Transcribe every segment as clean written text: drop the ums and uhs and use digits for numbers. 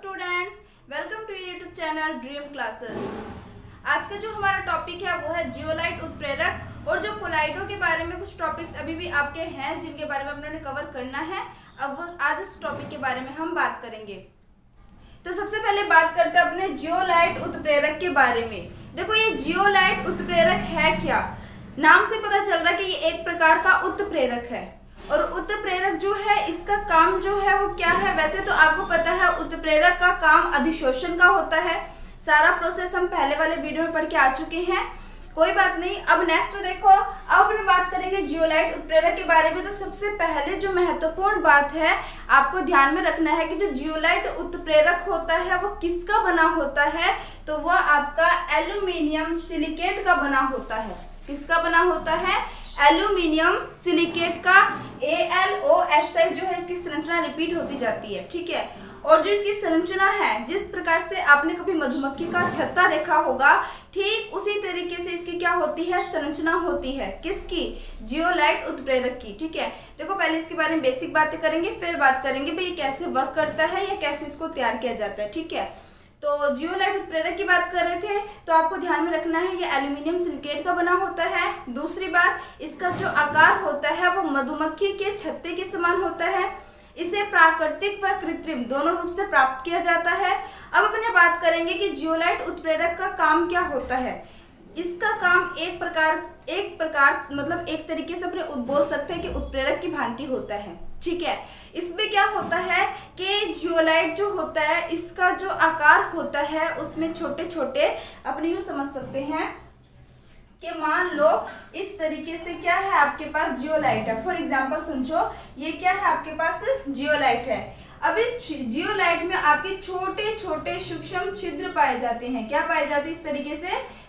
Students, welcome to YouTube channel dream classes. आज का जो हमारा टॉपिक है वो है जियोलाइट उत्प्रेरक और जो कोलाइडो के बारे में कुछ टॉपिक्स अभी भी आपके हैं जिनके बारे में हमने कवर करना है। अब वो आज इस टॉपिक के बारे में हम बात करेंगे। तो सबसे पहले बात करते हैं अपने जियोलाइट उत्प्रेरक के बारे में। देखो, ये जियोलाइट उत्प्रेरक है क्या? नाम से पता चल रहा है कि ये एक प्रकार का उत्प्रेरक है। और उत्प्रेरक जो है इसका काम जो है वो क्या है? वैसे तो आपको पता है उत्प्रेरक का काम अधिशोषण का होता है। सारा प्रोसेस हम पहले वाले वीडियो में पढ़ के आ चुके हैं, कोई बात नहीं। अब नेक्स्ट देखो, अब अपन बात करेंगे जियोलाइट उत्प्रेरक के बारे में। तो सबसे पहले जो महत्वपूर्ण बात है आपको ध्यान में रखना है कि जो जियोलाइट उत्प्रेरक होता है वो किसका बना होता है? तो वह आपका एल्यूमिनियम सिलिकेट का बना होता है। किसका बना होता है? एल्यूमिनियम सिलिकेट का। AlOSi जो है इसकी संरचना रिपीट होती जाती है, ठीक है। और जो इसकी संरचना है, जिस प्रकार से आपने कभी मधुमक्खी का छत्ता देखा होगा, ठीक उसी तरीके से इसकी क्या होती है? संरचना होती है। किसकी? जियोलाइट उत्प्रेरक की, ठीक है। देखो, पहले इसके बारे में बेसिक बातें करेंगे, फिर बात करेंगे भाई ये कैसे वर्क करता है या कैसे इसको तैयार किया जाता है, ठीक है। तो जियोलाइट उत्प्रेरक की बात कर रहे थे, तो आपको ध्यान में रखना है ये एल्यूमिनियम सिलिकेट का बना होता है। दूसरी बात, इसका जो आकार होता है वो मधुमक्खी के छत्ते के समान होता है। इसे प्राकृतिक व कृत्रिम दोनों रूप से प्राप्त किया जाता है। अब अपने बात करेंगे कि जियोलाइट उत्प्रेरक का काम क्या होता है। इसका काम एक प्रकार मतलब एक तरीके से अपने बोल सकते हैं कि उत्प्रेरक की भांति होता है, ठीक है। इसमें क्या होता है कि जियोलाइट जो होता है इसका जो आकार होता है उसमें छोटे छोटे, अपने यूँ समझ सकते हैं कि मान लो इस तरीके से क्या है आपके पास जियोलाइट है। फॉर एग्जांपल समझो ये क्या है आपके पास? जियोलाइट है। अब इस जियोलाइट में आपके छोटे छोटे सूक्ष्म छिद्र पाए जाते हैं। क्या पाए जाते हैं? इस तरीके से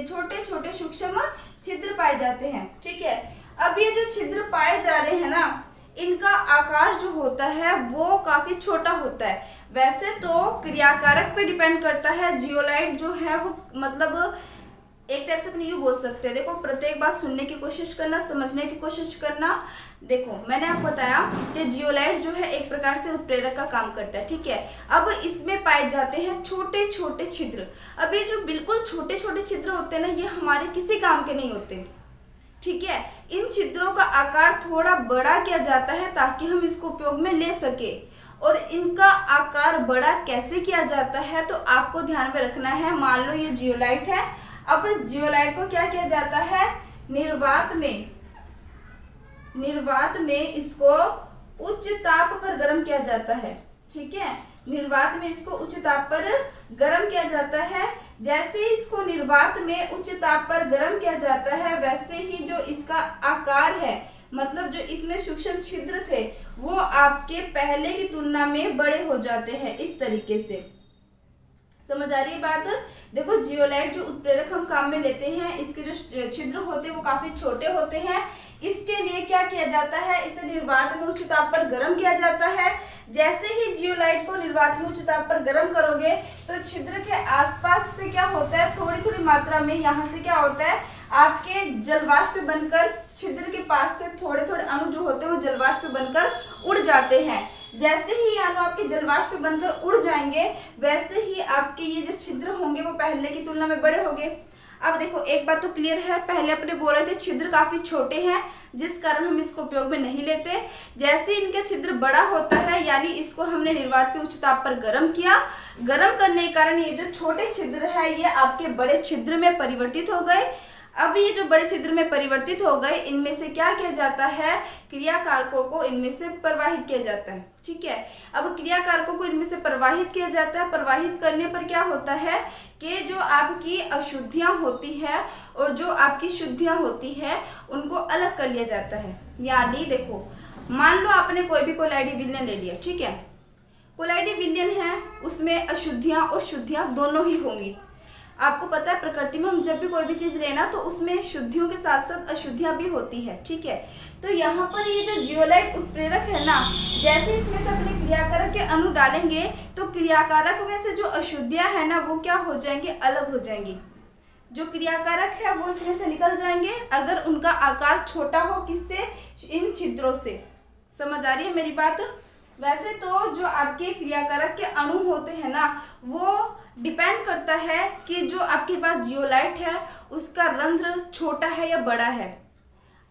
छोटे छोटे सूक्ष्म छिद्र पाए जाते हैं, ठीक है। अब ये जो छिद्र पाए जा रहे हैं ना, इनका आकार जो होता है वो काफी छोटा होता है। वैसे तो क्रियाकारक पे डिपेंड करता है। जियोलाइट जो है वो मतलब एक टाइप से अपने यूँ बोल सकते हैं। देखो, प्रत्येक बात सुनने की कोशिश करना, समझने की कोशिश करना। देखो, मैंने आपको बताया कि जियोलाइट जो है एक प्रकार से उत्प्रेरक का काम करता है, ठीक है। अब इसमें पाए जाते हैं छोटे छोटे छिद्र। अब ये जो बिल्कुल छोटे छोटे छिद्र होते हैं ना, ये हमारे किसी काम के नहीं होते, ठीक है। इन छिद्रों का आकार थोड़ा बड़ा किया जाता है ताकि हम इसको उपयोग में ले सके। और इनका आकार बड़ा कैसे किया जाता है तो आपको ध्यान में रखना है। मान लो ये जियोलाइट है। अब इस जियोलाइट को क्या किया जाता है? निर्वात में इसको उच्च ताप पर गर्म किया जाता है, ठीक है। निर्वात में इसको उच्च ताप पर गर्म किया जाता है। जैसे इसको निर्वात में उच्च ताप पर गर्म किया जाता है, वैसे ही जो इसका आकार है, मतलब जो इसमें सूक्ष्म छिद्र थे, वो आपके पहले की तुलना में बड़े हो जाते हैं। इस तरीके से समझ आ रही है बात? देखो, जियोलाइट जो उत्प्रेरक हम काम में लेते हैं, इसके जो छिद्र होते हैं वो काफी छोटे होते हैं। इसके लिए क्या किया जाता है? इसे निर्वात में उच्च ताप पर गर्म किया जाता है। जैसे ही जियोलाइट को निर्वात में उच्च ताप पर गर्म करोगे तो छिद्र के आसपास से क्या होता है? थोड़ी थोड़ी मात्रा में यहाँ से क्या होता है? आपके जलवाष्प बनकर छिद्र के पास से थोड़े थोड़े अणु जो होते हैं वो जलवाष्प बनकर उड़ जाते हैं। जैसे ही ये अणु आपके जलवाष्प बनकर उड़ जाएंगे, वैसे ही आपके ये जो छिद्र होंगे वो पहले की तुलना में बड़े होंगे। अब देखो, एक बात तो क्लियर है, पहले अपने बोल रहे थे छिद्र काफी छोटे हैं जिस कारण हम इसको उपयोग में नहीं लेते। जैसे इनके छिद्र बड़ा होता है, यानी इसको हमने निर्वात पे उच्च ताप पर गर्म किया। गर्म करने के कारण ये जो छोटे छिद्र है ये आपके बड़े छिद्र में परिवर्तित हो गए। अब ये जो बड़े छिद्र में परिवर्तित हो गए, इनमें से क्या किया जाता है? क्रियाकारकों को इनमें से प्रवाहित किया जाता है, ठीक है। अब क्रियाकारकों को इनमें से प्रवाहित किया जाता है। प्रवाहित करने पर क्या होता है कि जो आपकी अशुद्धियां होती है और जो आपकी शुद्धियां होती है उनको अलग कर लिया जाता है। यानी देखो, मान लो आपने कोई भी कोलाइडी विलयन ले लिया, ठीक है। कोलाइडी विलयन है, उसमें अशुद्धियां और शुद्धियां दोनों ही होंगी। आपको पता है प्रकृति में हम जब भी कोई भी चीज लेना तो उसमें शुद्धियों के साथ साथ अशुद्धियां भी होती है, ठीक है। तो यहाँ पर ये जो जियोलाइट उत्प्रेरक है ना, जैसे इसमें से अपने क्रियाकारक के अणु डालेंगे तो क्रियाकारक में से जो अशुद्धियां है ना वो क्या हो जाएंगी? अलग हो जाएंगी। जो क्रियाकारक है वो इसमें से निकल जाएंगे अगर उनका आकार छोटा हो। किससे? इन छिद्रों से। समझ आ रही है मेरी बात? वैसे तो जो आपके क्रियाकारक के अणु होते हैं ना, वो डिपेंड करता है कि जो आपके पास जियोलाइट है उसका रंध्र छोटा है या बड़ा है।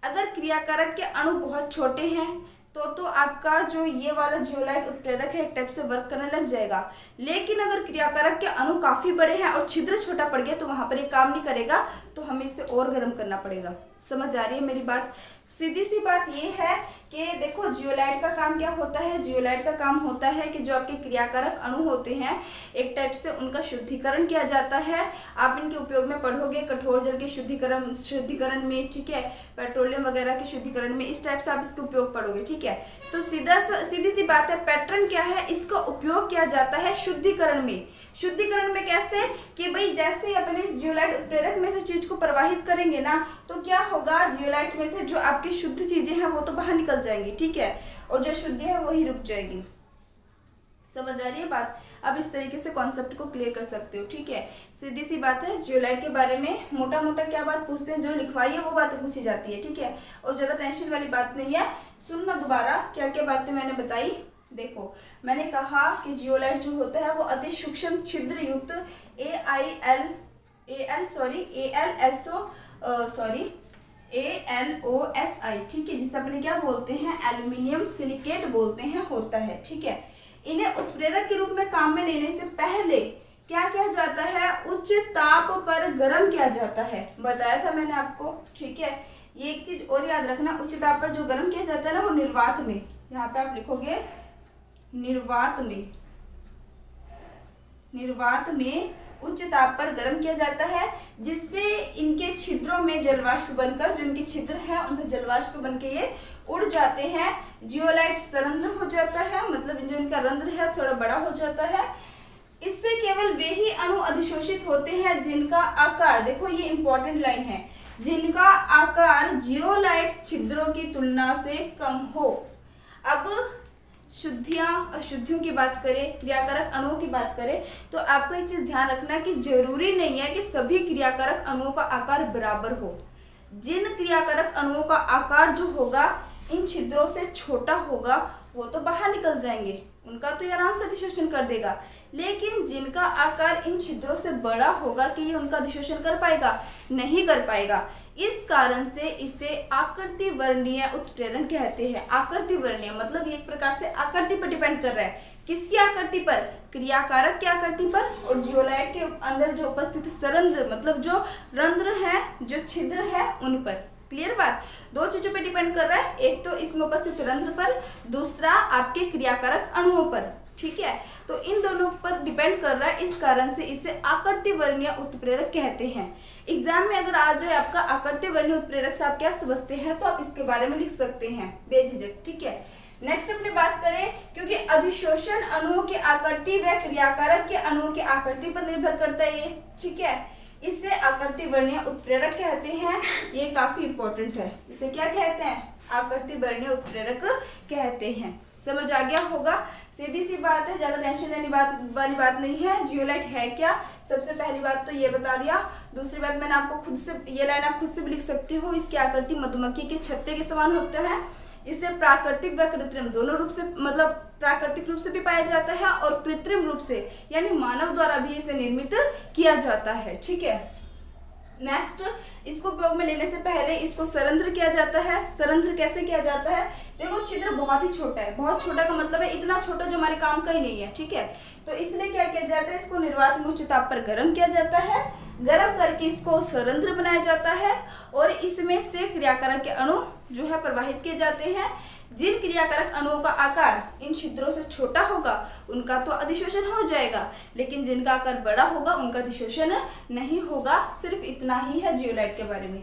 अगर क्रियाकारक के अणु बहुत छोटे हैं तो आपका जो ये वाला जियोलाइट उत्प्रेरक है एक टाइप से वर्क करने लग जाएगा। लेकिन अगर क्रियाकारक के अणु काफ़ी बड़े हैं और छिद्र छोटा पड़ गया तो वहाँ पर ये काम नहीं करेगा, तो हमें इसे और गर्म करना पड़ेगा। समझ आ रही है मेरी बात? सीधी सी बात ये है कि देखो जियोलाइट का काम क्या होता है। जियोलाइट का काम होता है कि जो आपके क्रियाकारक अणु होते हैं एक टाइप से उनका शुद्धिकरण किया जाता है। आप इनके उपयोग में पढ़ोगे कठोर जल के शुद्धिकरण में, ठीक है, पेट्रोलियम वगैरह के शुद्धिकरण में, इस टाइप से आप इसके उपयोग पढ़ोगे, ठीक है। तो सीधी सी बात है, पैटर्न क्या है, इसका उपयोग किया जाता है शुद्धिकरण में। शुद्धिकरण में कैसे कि भाई जैसे अपने जियोलाइट उत्प्रेरक में से चीज को प्रवाहित करेंगे ना, तो क्या होगा, जियोलाइट में से जो आपकी शुद्ध चीजें हैं वो तो बाहर निकल जाएंगी, ठीक है, और जो शुद्ध है वो ही रुक जाएगी। समझ आ रही है बात? अब इस तरीके से कॉन्सेप्ट को क्लियर कर सकते हो, ठीक है। सीधी सी बात है, जियोलाइट के बारे में मोटा मोटा क्या बात पूछते हैं, जो लिखवाई है वो बातें पूछी जाती है, ठीक है, और ज़्यादा टेंशन वाली बात नहीं है। सुनना दोबारा क्या क्या बातें मैंने बताई। देखो मैंने कहा कि जियोलाइट जो होता है वो अति सूक्ष्म छिद्र युक्त ALOSI, ठीक है, जिसे अपने क्या बोलते हैं, एल्यूमिनियम सिलिकेट बोलते हैं, होता है, ठीक है। इन्हें उत्प्रेरक के रूप में काम में लेने से पहले क्या किया जाता है, उच्च ताप पर गर्म किया जाता है, बताया था मैंने आपको, ठीक है। ये एक चीज और याद रखना, उच्च ताप पर जो गर्म किया जाता है ना वो निर्वात में, यहाँ पे आप लिखोगे निर्वात में उच्च ताप पर गर्म किया जाता है, जिससे इनके छिद्रों में जलवाष्प बनकर, जो इनके छिद्र हैं उनसे जलवाष्प बनके ये उड़ जाते हैं। जियोलाइट सरंध्र हो जाता है, मतलब जो इनका रंध्र है थोड़ा बड़ा हो जाता है। इससे केवल वे ही अणु अधिशोषित होते हैं जिनका आकार, देखो ये इंपॉर्टेंट लाइन है, जिनका आकार जियोलाइट छिद्रों की तुलना से कम हो। अब अशुद्धियों की बात करें, क्रियाकारक अणुओं की बात करें, तो आपको एक चीज ध्यान रखना कि जरूरी नहीं है कि सभी क्रियाकारक अणुओं का आकार बराबर हो। जिन क्रियाकारक अणुओं का आकार जो होगा इन छिद्रों से छोटा होगा वो तो बाहर निकल जाएंगे, उनका तो ये आराम से अधिशोषण कर देगा। लेकिन जिनका आकार इन छिद्रों से बड़ा होगा कि ये उनका अधिशोषण कर पाएगा, नहीं कर पाएगा। इस कारण से इसे आकृति वर्णीय उत्प्रेरण कहते हैं। आकृति वर्णीय मतलब एक प्रकार से आकृति पर डिपेंड कर रहा है। किसकी आकृति पर? क्रियाकारक की आकृति पर, और जियोलाइट के अंदर जो उपस्थित सरंध्र मतलब जो रंध्र है, जो छिद्र है, उन पर। क्लियर बात? दो चीजों पर डिपेंड कर रहा है, एक तो इसमें उपस्थित रंध्र पर, दूसरा आपके क्रियाकारक अणुओं पर, ठीक है। तो इन दोनों पर डिपेंड कर रहा है, इस कारण से इसे आकृति वर्णीय उत्प्रेरक कहते हैं। एग्जाम में अगर आ जाए आपका आकृति वर्णीय उत्प्रेरक से आप क्या समझते हैं, तो आप इसके बारे में लिख सकते हैं बेझिझक, ठीक है। नेक्स्ट अपनी बात करें, क्योंकि अधिशोषण अणुओं की आकृति व क्रियाकारक के अणुओं की आकृति पर निर्भर करता है ये, ठीक है। इसे आकृति वर्णीय उत्प्रेरक कहते हैं, ये काफी इंपॉर्टेंट है। इसे क्या कहते हैं? आकृति वर्णीय उत्प्रेरक कहते हैं। समझ आ गया होगा? सीधी सी बात है, ज्यादा टेंशन लेने वाली बात नहीं है। जियोलाइट है क्या, सबसे पहली बात तो ये बता दिया। दूसरी बात मैंने आपको खुद से, ये लाइन आप खुद से भी लिख सकते हो, इसकी आकृति मधुमक्खी के छत्ते के समान होता है। इसे प्राकृतिक व कृत्रिम दोनों रूप से, मतलब प्राकृतिक रूप से भी पाया जाता है और कृत्रिम रूप से यानी मानव द्वारा भी इसे निर्मित किया जाता है, ठीक है। नेक्स्ट, इसको उपयोग में लेने से पहले इसको सरंध्र किया जाता है। सरंध्र कैसे किया जाता है? देखो छिद्र बहुत ही छोटा है, बहुत छोटा का मतलब है इतना छोटा जो हमारे काम का ही नहीं है, ठीक है। तो इसलिए क्या किया जाता है, इसको निर्वात में उच्च ताप पर गर्म किया जाता है। गर्म करके इसको सरंध्र बनाया जाता है और इसमें से क्रियाकारक के अणु जो है प्रवाहित किए जाते हैं। जिन क्रियाकारक अणुओं का आकार इन छिद्रों से छोटा होगा उनका तो अधिशोषण हो जाएगा, लेकिन जिनका आकार बड़ा होगा उनका अधिशोषण नहीं होगा। सिर्फ इतना ही है जियोलाइट के बारे में।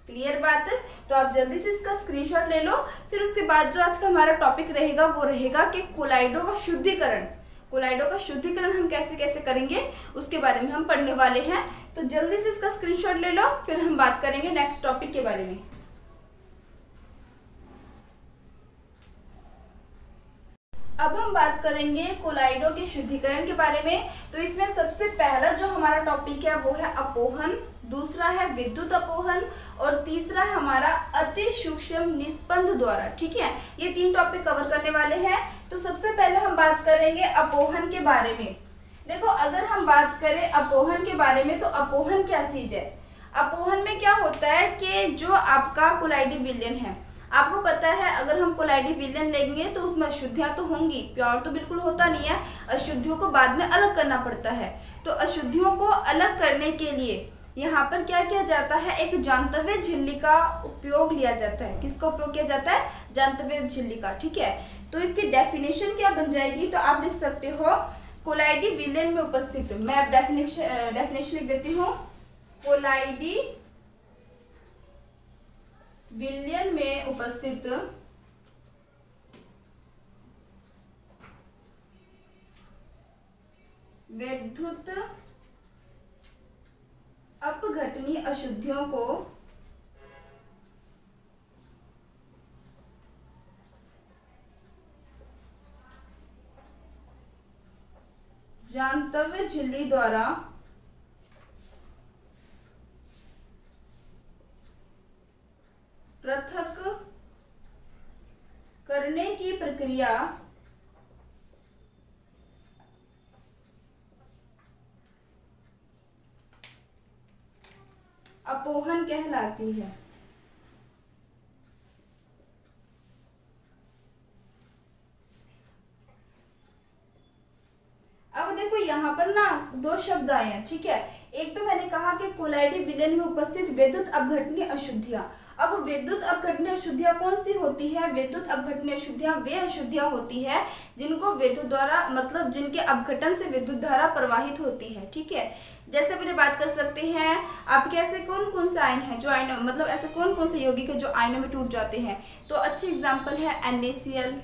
क्लियर बात? तो आप जल्दी से इसका स्क्रीनशॉट ले लो। फिर उसके बाद जो आज का हमारा टॉपिक रहेगा वो रहेगा कि कोलाइडों का शुद्धिकरण। कोलाइडों का शुद्धिकरण हम कैसे कैसे करेंगे उसके बारे में हम पढ़ने वाले हैं। तो जल्दी से इसका स्क्रीनशॉट ले लो, फिर हम बात करेंगे नेक्स्ट टॉपिक के बारे में। अब हम बात करेंगे कोलाइडों के शुद्धिकरण के बारे में। तो इसमें सबसे पहला जो हमारा टॉपिक है वो है अपोहन, दूसरा है विद्युत अपोहन और तीसरा है हमारा अति सूक्ष्म निस्पंद द्वारा, ठीक है। ये तीन टॉपिक कवर करने वाले हैं। तो सबसे पहले हम बात करेंगे अपोहन के बारे में। देखो, अगर हम बात करें अपोहन के बारे में तो अपोहन क्या चीज़ है। अपोहन में क्या होता है कि जो आपका कोलाइडी विलयन है, आपको पता है अगर हम कोलाइडी विलयन लेंगे तो उसमें अशुद्धियाँ तो होंगी, प्योर तो बिल्कुल होता नहीं है, अशुद्धियों को बाद में अलग करना पड़ता है। तो अशुद्धियों को अलग करने के लिए यहाँ पर क्या किया जाता है, एक जांतव्य झिल्ली का उपयोग लिया जाता है। किसका उपयोग किया जाता है? जांतव्य झिल्ली का। ठीक है, तो इसकी डेफिनेशन क्या बन जाएगी, तो आप लिख सकते हो कोलाइडी विलयन में उपस्थित, मैं डेफिनेशन लिख देती हूँ, कोलाइडी विलयन में उपस्थित विद्युत अपघटनीय अशुद्धियों को जांतव्य झिल्ली द्वारा पृथक करने की प्रक्रिया अपोहन कहलाती है। अब देखो यहाँ पर ना दो शब्द आए हैं। ठीक है, एक तो मैंने कहा कि कोलाइडी विलयन में उपस्थित विद्युत अपघटनीय अशुद्धियां। अब विद्युत अपघटनीय अशुद्धियां कौन सी होती है? विद्युत अपघटनीय अशुद्धियां वे अशुद्धियां होती है जिनको विद्युत द्वारा, मतलब जिनके अपघटन से विद्युत धारा प्रवाहित होती है। ठीक है, जैसे अपने बात कर सकते हैं आपके ऐसे कौन कौन से आयन है जो आयनों, मतलब ऐसे कौन कौन से यौगिक है जो आयनों में टूट जाते हैं। तो अच्छे एग्जाम्पल है NaCl,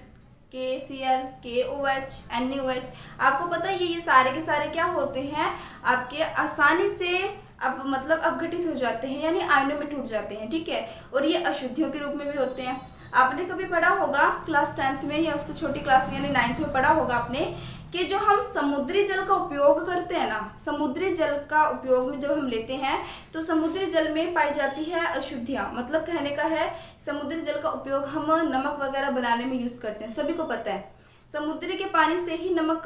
KCl, KOH, NaOH। आपको पता है ये सारे के सारे क्या होते हैं, आपके आसानी से अब मतलब अपघटित हो जाते हैं, यानी आयनों में टूट जाते हैं। ठीक है, और ये अशुद्धियों के रूप में भी होते हैं। आपने कभी पढ़ा होगा क्लास 10th में या उससे छोटी क्लास यानी 9th में पढ़ा होगा आपने कि जो हम समुद्री जल का उपयोग करते हैं ना, समुद्री जल का उपयोग में जब हम लेते हैं तो समुद्री जल में पाई जाती है अशुद्धियाँ। मतलब कहने का है समुद्री जल का उपयोग हम नमक वगैरह बनाने में यूज़ करते हैं। सभी को पता है समुद्री के पानी से ही नमक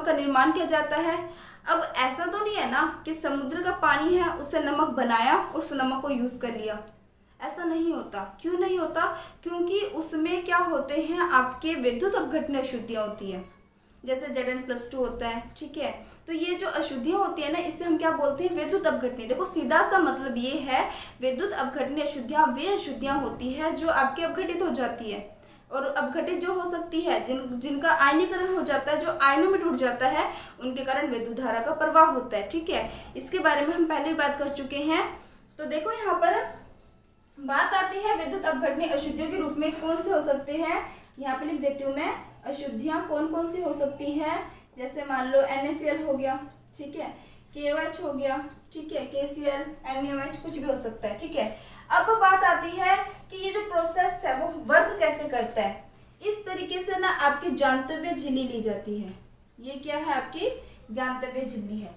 का निर्माण किया जाता है। अब ऐसा तो नहीं है ना कि समुद्र का पानी है उससे नमक बनाया और उस नमक को यूज़ कर लिया, ऐसा नहीं होता। क्यों नहीं होता? क्योंकि उसमें क्या होते हैं, आपके विद्युत अपघटनीय अशुद्धियाँ होती है, जैसे Zn+2 होता है। ठीक है, तो ये जो अशुद्धियाँ होती है ना, इससे हम क्या बोलते हैं, विद्युत अपघटनीय। देखो सीधा सा मतलब ये है, विद्युत अपघटनीय अशुद्धियाँ वे अशुद्धियाँ होती है जो आपके अपघटित हो जाती है, और अपघटित जो हो सकती है जिनका आयनीकरण हो जाता है, जो आयनों में टूट जाता है, उनके कारण विद्युत धारा का प्रवाह होता है। ठीक है, इसके बारे में हम पहले ही बात कर चुके हैं। तो देखो यहाँ पर बात आती है विद्युत अपघटनीय अशुद्धियों के रूप में कौन से हो सकते हैं, यहाँ पे लिख देती हूँ मैं, अशुद्धियाँ कौन कौन सी हो सकती हैं। जैसे मान लो NaCl हो गया, ठीक है, KOH हो गया, ठीक है, KCl, NaOH, कुछ भी हो सकता है। ठीक है, अब बात आती है कि ये जो प्रोसेस है वो वर्क कैसे करता है। इस तरीके से ना आपकी जांतव्य झिल्ली ली जाती है। ये क्या है, आपकी जांतव्य झिल्ली है।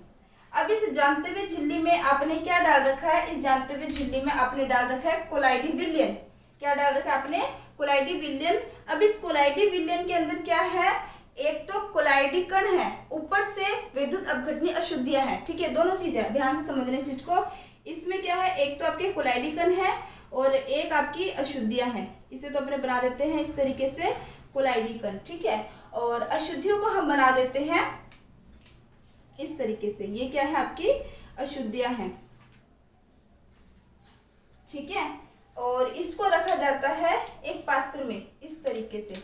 अब इस जांतव्य झिल्ली में आपने क्या डाल रखा है, इस जांतव्य झिल्ली में आपने डाल रखा है कोलाइडी विलयन। क्या डाल रखा है आपने? कोलाइडी विलयन। अब इस कोलाइडी विलयन के अंदर क्या है, एक तो कोलाइडी कण है, ऊपर से विद्युत अपघटनीय अशुद्धियां हैं। ठीक है, दोनों चीजें ध्यान से समझने इस चीज को। इसमें क्या है, एक तो आपके कोलाइडी कण है और एक आपकी अशुद्धियां हैं। इसे तो अपने बना देते हैं इस तरीके से कोलाइडी कण। ठीक है, और अशुद्धियों को हम बना देते हैं इस तरीके से। ये क्या है, आपकी अशुद्धियां हैं। ठीक है, और इसको रखा जाता है एक पात्र में इस तरीके से।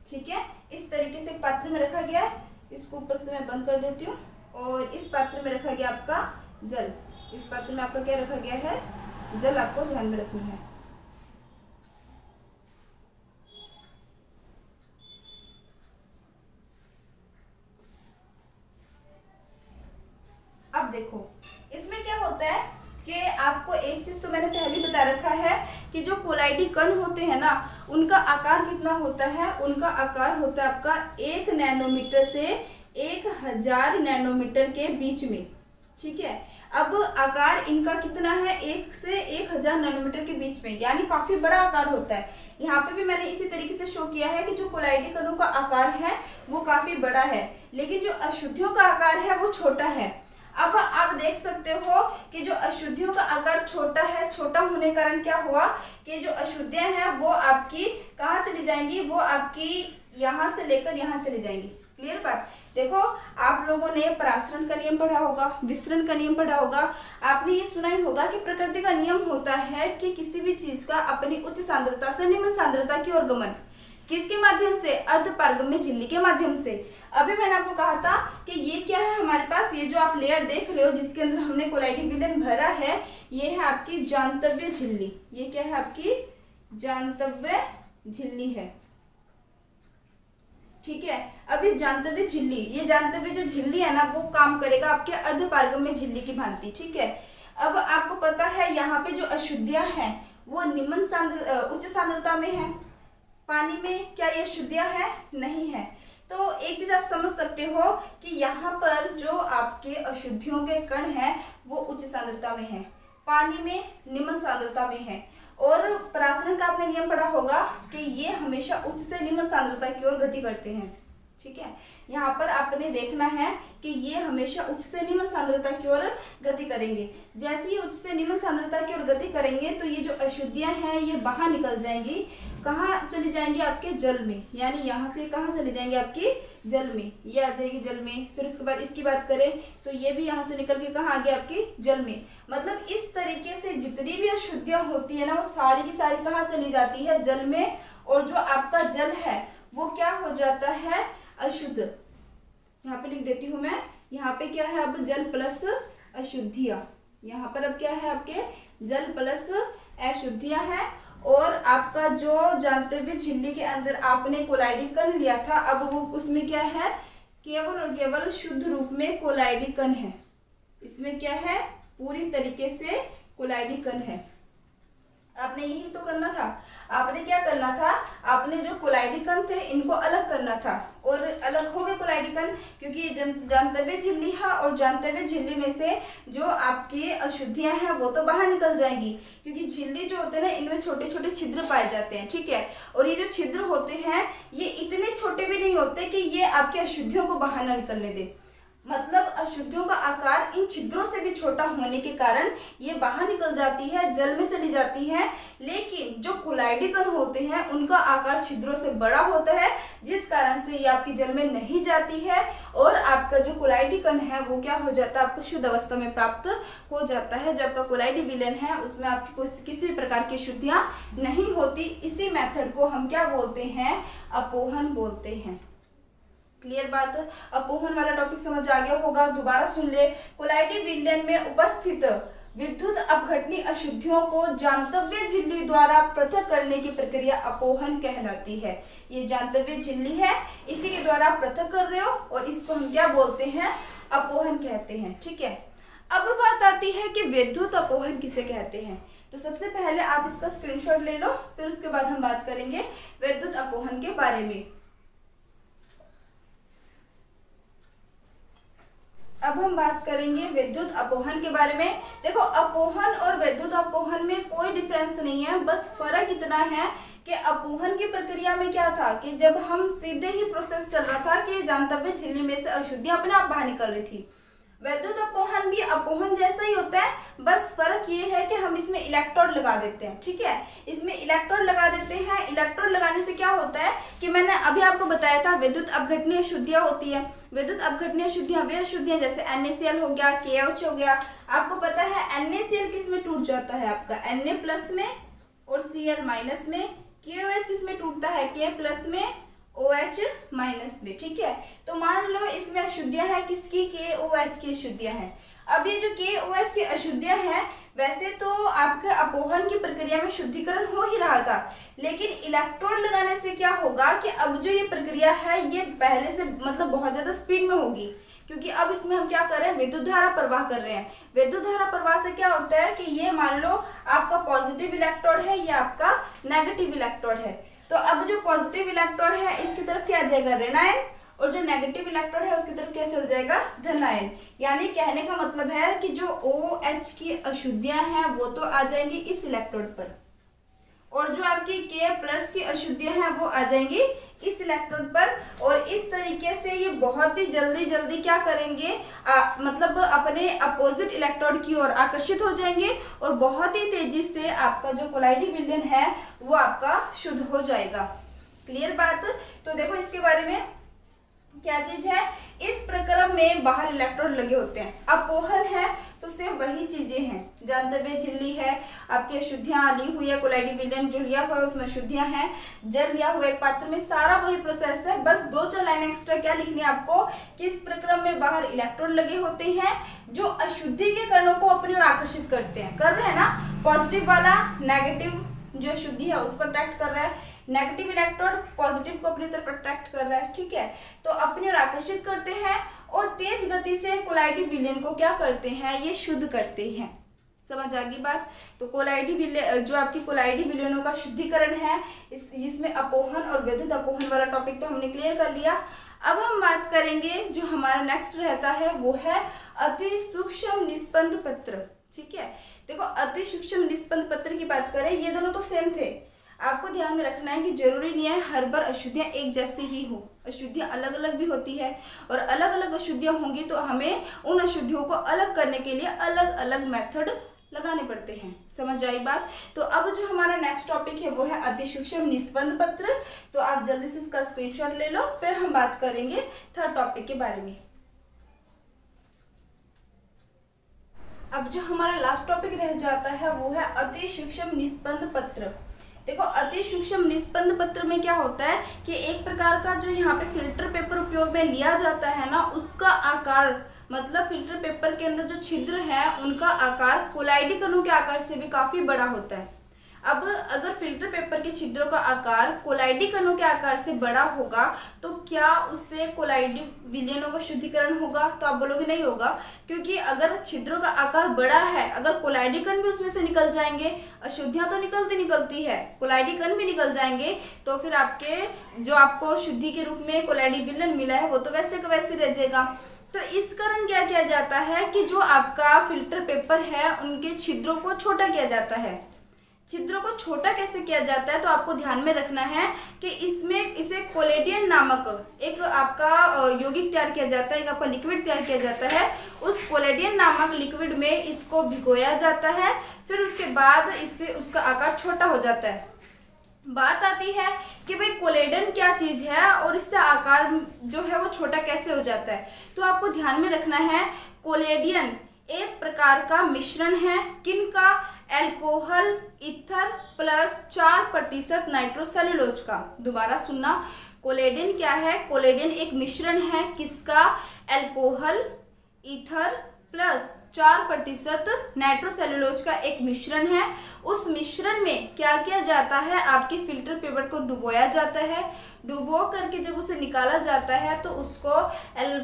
ठीक है, इस तरीके से एक पात्र में रखा गया है। इसको ऊपर से मैं बंद कर देती हूँ। और इस पात्र में रखा गया आपका जल। इस पात्र में आपका क्या रखा गया है, जल, आपको ध्यान में रखनी है। अब देखो इसमें क्या होता है कि आपको एक चीज तो मैंने पहले बता रखा है कि जो कोलाइडी कण होते हैं ना, उनका आकार कितना होता है, उनका आकार होता है आपका 1 नैनोमीटर से 1000 नैनोमीटर के बीच में। ठीक है, अब आकार इनका कितना है, 1 से 1000 नैनोमीटर के बीच में, यानी काफी बड़ा आकार होता है। यहाँ पे भी मैंने इसी तरीके से शो किया है कि जो कोलाइडी कणों का आकार है वो काफी बड़ा है, लेकिन जो अशुद्धियों का आकार है वो छोटा है। अब आप देख सकते हो कि जो अशुद्धियों का आकार छोटा है, छोटा होने के कारण क्या हुआ कि जो अशुद्धियां हैं वो आपकी कहाँ चली जाएंगी, वो आपकी यहाँ से लेकर यहाँ चली जाएंगी। क्लियर बात। देखो, आप लोगों ने परासरण का नियम पढ़ा होगा, विसरण का नियम पढ़ा होगा। आपने ये सुना ही होगा कि प्रकृति का नियम होता है कि किसी भी चीज का अपनी उच्च सांद्रता से निम्न सांद्रता की ओर गमन किसके माध्यम से, अर्ध पारगम्य झिल्ली के माध्यम से। अभी मैंने आपको कहा था कि ये क्या है हमारे पास, ये जो आप लेयर देख रहे हो जिसके अंदर हमने कोलाइडी विलयन भरा है, ये है आपकी जांतव्य झिल्ली। ये क्या है, आपकी जांतव्य झिल्ली है। ठीक है, अब इस जांतव्य झिल्ली, ये जांतव्य जो झिल्ली है ना, वो काम करेगा आपके अर्ध पारगम्य झिल्ली की भांति। ठीक है, अब आपको पता है यहाँ पे जो अशुद्धियां हैं वो उच्च सांद्रता में है। पानी में क्या ये अशुद्धियां है? नहीं है। तो एक चीज आप समझ सकते हो कि यहाँ पर जो आपके अशुद्धियों के कण हैं वो उच्च सांद्रता में है, पानी में निम्न सांद्रता में है। और परासरण का आपने नियम पढ़ा होगा कि ये हमेशा उच्च से निम्न सांद्रता की ओर गति करते हैं। ठीक है, यहाँ पर आपने देखना है कि ये हमेशा उच्च से निम्न सांद्रता की ओर गति करेंगे। जैसे ही उच्च से निम्न सांद्रता की ओर गति करेंगे तो ये जो अशुद्धियां हैं ये बाहर निकल जाएंगी। कहाँ चली जाएंगी? आपके जल में, यानी यहाँ से कहाँ चली जाएंगी? आपकी जल में। ये आ जाएगी जल में। फिर उसके बाद इसकी बात करें तो ये भी यहाँ से निकल के कहाँ आ गया? आपकी जल में। मतलब इस तरीके से जितनी भी अशुद्धियां होती है ना, वो सारी की सारी कहाँ चली जाती है? जल में। और जो आपका जल है वो क्या हो जाता है? अशुद्ध। यहाँ पे लिख देती हूँ मैं, यहाँ पे क्या है? अब जल प्लस अशुद्धियां। यहाँ पर अब क्या है? आपके जल प्लस अशुद्धियां हैं। और आपका जो जांतव्य झिल्ली के अंदर आपने कोलाइडी कण लिया था, अब वो उसमें क्या है? केवल और केवल शुद्ध रूप में कोलाइडी कण है। इसमें क्या है? पूरी तरीके से कोलाइडी कण है। आपने यही तो करना था। आपने क्या करना था? आपने जो कोलाइडी कण थे इनको अलग करना था, और अलग हो गए कोलाइडी कण, क्योंकि ये जांतव्य झिल्ली है और जांतव्य झिल्ली में से जो आपकी अशुद्धियां हैं वो तो बाहर निकल जाएंगी, क्योंकि झिल्ली जो होते हैं ना, इनमें छोटे छोटे छिद्र पाए जाते हैं। ठीक है, और ये जो छिद्र होते हैं ये इतने छोटे भी नहीं होते कि ये आपकी अशुद्धियों को बाहर ना निकलने दे। मतलब अशुद्धियों का आकार इन छिद्रों से भी छोटा होने के कारण ये बाहर निकल जाती है, जल में चली जाती है। लेकिन जो कोलाइडी कण होते हैं उनका आकार छिद्रों से बड़ा होता है, जिस कारण से ये आपकी जल में नहीं जाती है, और आपका जो कोलाइडी कण है वो क्या हो जाता है? आपको शुद्ध अवस्था में प्राप्त हो जाता है। जो आपका कोलाइडी विलयन है उसमें आपकी किसी भी प्रकार की शुद्धियां नहीं होती। इसी मेथड को हम क्या बोलते हैं? अपोहन बोलते हैं। क्लियर बात? अपोहन वाला टॉपिक समझ आ गया होगा। दोबारा सुन ले। कोलाइडी विलयन में उपस्थित विद्युत अपघटनी अशुद्धियों को जांतव्य झिल्ली द्वारा पृथक करने की प्रक्रिया अपोहन कहलाती है। ये जांतव्य झिल्ली है, इसी के द्वारा आप पृथक कर रहे हो और इसको हम क्या बोलते हैं? अपोहन कहते हैं। ठीक है, अब बात आती है कि विद्युत अपोहन किसे कहते हैं। तो सबसे पहले आप इसका स्क्रीनशॉट ले लो, फिर उसके बाद हम बात करेंगे विद्युत अपोहन के बारे में। अब हम बात करेंगे विद्युत अपोहन के बारे में। देखो, अपोहन और विद्युत अपोहन में कोई डिफरेंस नहीं है, बस फर्क इतना है कि अपोहन की प्रक्रिया में क्या था कि जब हम सीधे ही प्रोसेस चल रहा था कि जांतव्य झिल्ली में से अशुद्धियां अपने आप बाहर निकल रही थी। विद्युत अपोहन भी अपोहन जैसा ही होता है, बस फर्क ये है कि हम इसमें इलेक्ट्रोड लगा देते हैं। ठीक है, इसमें इलेक्ट्रोड लगा देते हैं। इलेक्ट्रोड लगाने से क्या होता है कि मैंने अभी आपको बताया था विद्युत अपघटनीय अशुद्धियां होती है। विद्युत अपघटनीय अशुद्धियां वे अशुद्धियां जैसे NaCl हो गया, KOH हो गया। आपको पता है NaCl किस में टूट जाता है? आपका Na प्लस में और Cl माइनस में। KOH किस में टूटता है? K प्लस में, OH माइनस में। ठीक है, तो मान लो इसमें अशुद्धियां हैं किसकी? KOH की अशुद्धियां हैं। अब ये जो KOH की अशुद्धियां हैं, वैसे तो आपके अपोहन की प्रक्रिया में शुद्धिकरण हो ही रहा था, लेकिन इलेक्ट्रोड लगाने से क्या होगा कि अब जो ये प्रक्रिया है ये पहले से मतलब बहुत ज्यादा स्पीड में होगी, क्योंकि अब इसमें हम क्या कर रहे हैं? विद्युत धारा प्रवाह कर रहे हैं। विद्युत धारा प्रवाह से क्या होता है कि ये मान लो आपका पॉजिटिव इलेक्ट्रोड है, ये आपका नेगेटिव इलेक्ट्रोड है। तो अब जो पॉजिटिव इलेक्ट्रोड है इसकी तरफ क्या आ जाएगा? ऋण आयन, और जो नेगेटिव इलेक्ट्रोड है उसकी तरफ क्या चल जाएगा, धन आयन। यानी कहने का मतलब है कि जो OH की अशुद्धियां हैं वो तो आ जाएंगी इस इलेक्ट्रोड पर, और जो आपकी K+ की अशुद्धियां हैं वो आ जाएंगी इस इलेक्ट्रोड पर। और इस तरीके से ये बहुत ही जल्दी जल्दी क्या करेंगे, मतलब अपने अपोजिट इलेक्ट्रोड की ओर आकर्षित हो जाएंगे और बहुत ही तेजी से आपका जो कोलाइडी विलयन है वो आपका शुद्ध हो जाएगा। क्लियर बात। तो देखो इसके बारे में क्या चीज है, इस प्रक्रम में बाहर इलेक्ट्रोड लगे होते हैं। अपोहन है तो सेम वही चीजें हैं, जानते हुए झिल्ली है, आपकी अशुद्धियां ली हुई है, कोलाइडी विलयन जो लिया हुआ है उसमें अशुद्धियां हैं, जल लिया हुआ एक पात्र में, सारा वही प्रोसेस है। बस 2-4 लाइन एक्स्ट्रा क्या लिखनी है आपको कि इस प्रक्रम में बाहर इलेक्ट्रोड लगे होते हैं जो अशुद्धि के कणों को अपनी ओर आकर्षित करते हैं। कर रहे हैं ना, पॉजिटिव वाला नेगेटिव जो अशुद्धि है उसको अट्रैक्ट कर रहा है, नेगेटिव इलेक्ट्रोड पॉजिटिव को अपनी तरफ अट्रैक्ट कर रहा है। ठीक है, तो अपनी ओर आकर्षित करते हैं और तेज गति से कोलाइडी विलयन को क्या करते हैं, ये शुद्ध करते हैं। समझ आ गई बात। तो कोलाइडी विलयन जो आपकी कोलाइडी विलयनों का शुद्धिकरण है, इसमें अपोहन और विद्युत अपोहन वाला टॉपिक तो हमने क्लियर कर लिया। अब हम बात करेंगे जो हमारा नेक्स्ट रहता है वो है अति सूक्ष्म निस्पंद पत्र। ठीक है, देखो अति सूक्ष्म निस्पंद पत्र की बात करें, ये दोनों तो सेम थे। आपको ध्यान में रखना है कि जरूरी नहीं है हर बार अशुद्धियां एक जैसे ही हो, अशुद्धियां अलग अलग भी होती है, और अलग अलग अशुद्धियां होंगी तो हमें उन अशुद्धियों को अलग करने के लिए अलग अलग मेथड लगाने पड़ते हैं। समझ आई बात। तो अब जो हमारा नेक्स्ट टॉपिक है वो है अति सूक्ष्म निस्पंद पत्र। तो आप जल्दी से इसका स्क्रीनशॉट ले लो, फिर हम बात करेंगे थर्ड टॉपिक के बारे में। अब जो हमारा लास्ट टॉपिक रह जाता है वो है अति सूक्ष्म निस्पंद पत्र। देखो अति सूक्ष्म निस्पंद पत्र में क्या होता है कि एक प्रकार का जो यहाँ पे फिल्टर पेपर उपयोग में लिया जाता है ना, उसका आकार, मतलब फिल्टर पेपर के अंदर जो छिद्र है उनका आकार कोलाइडी कणों के आकार से भी काफी बड़ा होता है। अब अगर फिल्टर पेपर के छिद्रों का आकार कोलाइडी कणों के आकार से बड़ा होगा तो क्या उससे कोलाइडी विलयनों का शुद्धिकरण होगा? तो आप बोलोगे नहीं होगा, क्योंकि अगर छिद्रों का आकार बड़ा है, अगर कोलाइडी कण भी उसमें से निकल जाएंगे, अशुद्धियां तो निकलती है, कोलाइडी कण भी निकल जाएंगे, तो फिर आपके जो आपको शुद्धि के रूप में कोलाइडी विलयन मिला है वो तो वैसे का वैसे रह जाएगा। तो इस कारण क्या किया जाता है कि जो आपका फिल्टर पेपर है उनके छिद्रों को छोटा किया जाता है। छिद्रों को छोटा कैसे किया जाता है, तो आपको ध्यान में रखना है कि इसमें इसे कोलेडियन नामक एक आपका यौगिक तैयार किया जाता है, एक आपका लिक्विड तैयार किया जाता है। उस कोलेडियन नामक लिक्विड में इसको भिगोया जाता है, फिर उसके बाद इससे उसका आकार छोटा हो जाता है। बात आती है कि भाई कोलेडन क्या चीज है और इससे आकार जो है वो छोटा कैसे हो जाता है। तो आपको ध्यान में रखना है कोलेडियन एक प्रकार का मिश्रण है, किनका? एल्कोहल ईथर प्लस 4% नाइट्रोसेल्यूलोज का। दोबारा सुनना, कोलेडिन क्या है? कोलेडिन एक मिश्रण है, किसका? एल्कोहल ईथर प्लस 4% नाइट्रोसेल्यूलोज का एक मिश्रण है। उस मिश्रण में क्या किया जाता है, आपके फिल्टर पेपर को डुबोया जाता है। डुबो करके जब उसे निकाला जाता है तो उसको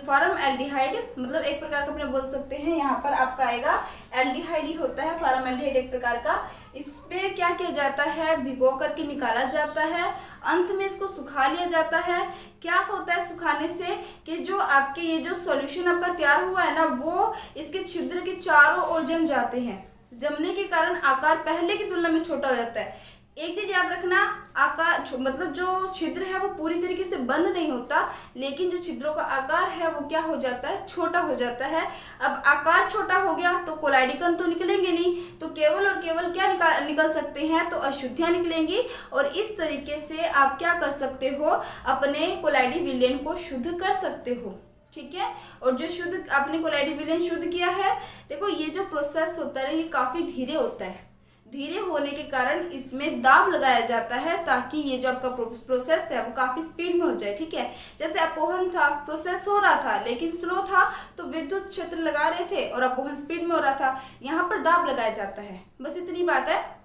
फॉर्मएल्डिहाइड, मतलब एक प्रकार का अपने बोल सकते हैं, यहाँ पर आपका आएगा एल्डिहाइड ही होता है, फॉर्मएल्डिहाइड एक प्रकार का। इसमें क्या किया जाता है, भिगो करके निकाला जाता है, अंत में इसको सुखा लिया जाता है। क्या होता है सुखाने से कि जो आपके ये जो सॉल्यूशन आपका तैयार हुआ है ना, वो इसके छिद्र के चारों ओर जम जाते हैं। जमने के कारण आकार पहले की तुलना में छोटा हो जाता है। एक चीज याद रखना, आकार मतलब जो छिद्र है वो पूरी तरीके से बंद नहीं होता, लेकिन जो छिद्रों का आकार है वो क्या हो जाता है, छोटा हो जाता है। अब आकार छोटा हो गया तो कोलाइडी कण तो निकलेंगे नहीं, तो केवल और केवल क्या निकल सकते हैं, तो अशुद्धियां निकलेंगी। और इस तरीके से आप क्या कर सकते हो, अपने कोलाइडी विलयन को शुद्ध कर सकते हो। ठीक है, और जो शुद्ध आपने कोलाइडी विलयन शुद्ध किया है, देखो ये जो प्रोसेस होता है ये काफी धीरे होता है। धीरे होने के कारण इसमें दाब लगाया जाता है ताकि ये जो आपका प्रोसेस है वो काफी स्पीड में हो जाए। ठीक है, जैसे अपोहन था, प्रोसेस हो रहा था लेकिन स्लो था, तो विद्युत क्षेत्र लगा रहे थे और अपोहन स्पीड में हो रहा था, यहाँ पर दाब लगाया जाता है। बस इतनी बात है,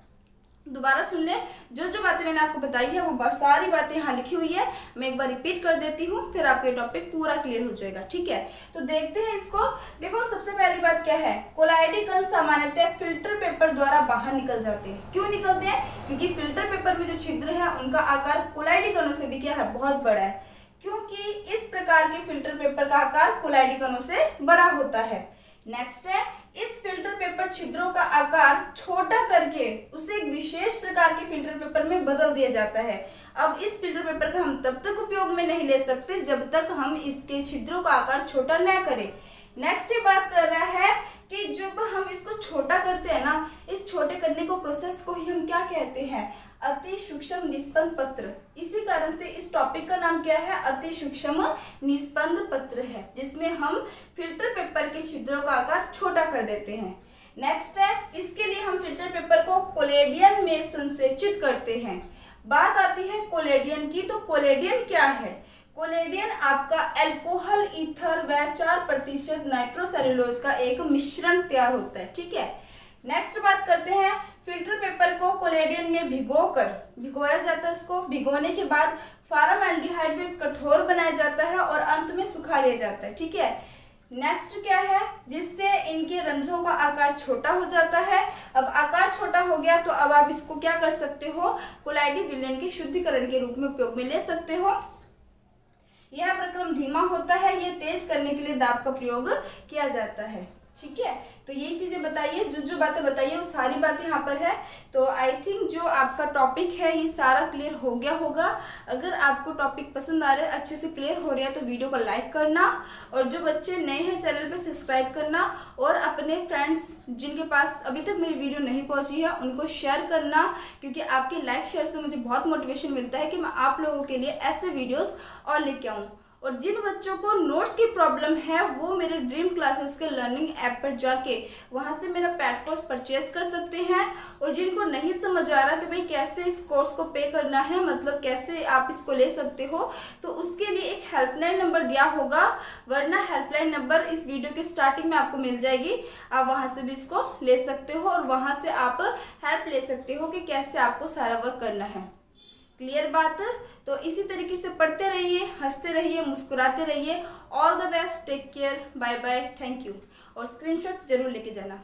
दोबारा सुन ले। जो जो बातें मैंने आपको बताई है वो सारी बातें यहाँ लिखी हुई है, मैं एक बार रिपीट कर देती हूँ, फिर आपके टॉपिक पूरा क्लियर हो जाएगा। ठीक है, तो देखते हैं इसको। देखो सबसे पहली बात क्या है, कोलाइडी कण सामान्यतः फिल्टर पेपर द्वारा बाहर निकल जाते हैं। क्यों निकलते हैं? क्योंकि फिल्टर पेपर में जो छिद्र है उनका आकार कोलाइडी कणों से भी क्या है, बहुत बड़ा है। क्योंकि इस प्रकार के फिल्टर पेपर का आकार कोलाइडी कणों से बड़ा होता है। नेक्स्ट है, इस फिल्टर पेपर छिद्रों का आकार छोटा करके उसे एक विशेष प्रकार के फिल्टर पेपर में बदल दिया जाता है। अब इस फिल्टर पेपर का हम तब तक उपयोग में नहीं ले सकते जब तक हम इसके छिद्रों का आकार छोटा न करें। नेक्स्ट ये बात कर रहा है कि जब हम इसको छोटा करते हैं ना, इस छोटे करने को प्रोसेस को ही हम क्या कहते हैं, अति सूक्ष्म निस्पंद पत्र। इसी कारण से इस टॉपिक का नाम क्या है, अति सूक्ष्म निस्पंद पत्र है, जिसमें हम फिल्टर पेपर के छिद्रों का आकार छोटा कर देते हैं। नेक्स्ट है, इसके लिए हम फिल्टर पेपर को कोलेडियन में संसेचित करते हैं। बात आती है कोलेडियन की, तो कोलेडियन क्या है? कोलेडियन आपका अल्कोहल ईथर व 4% नाइट्रोसेल्यूलोज का एक मिश्रण तैयार होता है। ठीक है, नेक्स्ट बात करते हैं, फिल्टर पेपर को कोलेडियन में भिगोया जाता है। उसको भिगोने के बाद फॉर्मल्डिहाइड में कठोर बनाया जाता है और अंत में सुखा लिया जाता है। ठीक है, नेक्स्ट क्या है, जिससे इनके रंध्रों का आकार छोटा हो जाता है। अब आकार छोटा हो गया तो अब आप इसको क्या कर सकते हो, कोलाइडी विलयन के शुद्धिकरण के रूप में उपयोग में ले सकते हो। यह प्रक्रम धीमा होता है, यह तेज करने के लिए दाब का प्रयोग किया जाता है। ठीक है, तो यही चीजें बताइए, जो बातें बताइए वो सारी बातें यहाँ पर है। तो आई थिंक जो आपका टॉपिक है ये सारा क्लियर हो गया होगा। अगर आपको टॉपिक पसंद आ रहा है, अच्छे से क्लियर हो रहा है, तो वीडियो को लाइक करना, और जो बच्चे नए हैं चैनल पे सब्सक्राइब करना, और अपने फ्रेंड्स जिनके पास अभी तक मेरी वीडियो नहीं पहुंची है उनको शेयर करना, क्योंकि आपके लाइक शेयर से मुझे बहुत मोटिवेशन मिलता है कि मैं आप लोगों के लिए ऐसे वीडियोज़ और लेके आऊँ। और जिन बच्चों को नोट्स की प्रॉब्लम है वो मेरे ड्रीम क्लासेस के लर्निंग ऐप पर जाके वहाँ से मेरा पैड कोर्स परचेज कर सकते हैं। और जिनको नहीं समझ आ रहा कि भाई कैसे इस कोर्स को पे करना है, मतलब कैसे आप इसको ले सकते हो, तो उसके लिए एक हेल्पलाइन नंबर दिया होगा, वरना हेल्पलाइन नंबर इस वीडियो के स्टार्टिंग में आपको मिल जाएगी। आप वहाँ से भी इसको ले सकते हो और वहाँ से आप हेल्प ले सकते हो कि कैसे आपको सारा वर्क करना है। क्लियर बात? तो इसी तरीके से पढ़ते रहिए, हंसते रहिए, मुस्कुराते रहिए। All the best, take care, bye bye, thank you. और स्क्रीनशॉट जरूर लेके जाना।